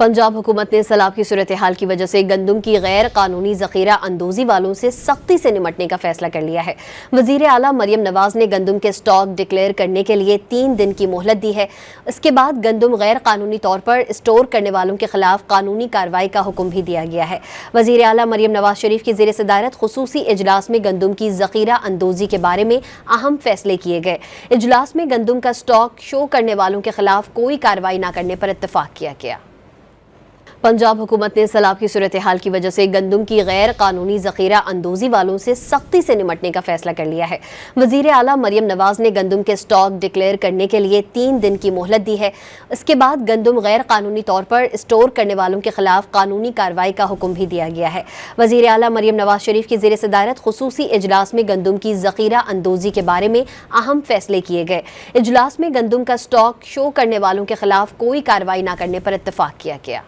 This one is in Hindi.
पंजाब हुकूमत ने सैलाब की सूरत हाल की वजह से गंदम की गैर कानूनी जखीरा अंदोजी वालों से सख्ती से निपटने का फैसला कर लिया है। वजीर आला मरियम नवाज ने गंदम के स्टॉक डिक्लेयर करने के लिए 3 दिन की मोहलत दी है। इसके बाद गंदम गैर कानूनी तौर पर स्टोर करने वालों के खिलाफ कानूनी कार्रवाई का हुक्म भी दिया गया है। वजीर आला मरियम नवाज शरीफ की ज़ेर सदारत खुसूसी इजलास में गंदम की जखीरा अंदोजी के बारे में अहम फैसले किए गए। इजलास में गंदम का स्टॉक शो करने वालों के खिलाफ कोई कार्रवाई न करने पर इत्तफाक किया गया। पंजाब हुकूमत ने सैलाब की सूरत हाल की वजह से गंदम की गैर कानूनी जखीरा अंदोजी वालों से सख्ती से निपटने का फैसला कर लिया है। वजीर आला मरियम नवाज ने गंदम के स्टॉक डिक्लेयर करने के लिए 3 दिन की मोहलत दी है। इसके बाद गंदम गैर कानूनी तौर पर स्टोर करने वालों के खिलाफ कानूनी कार्रवाई का हुक्म भी दिया गया है। वजीर आला मरियम नवाज शरीफ की ज़ेर सदारत खुसूसी इजलास में गंदम की जखीरा अंदोजी के बारे में अहम फैसले किए गए। इजलास में गंदम का स्टॉक शो करने वालों के खिलाफ कोई कार्रवाई न करने पर इत्तफाक किया गया।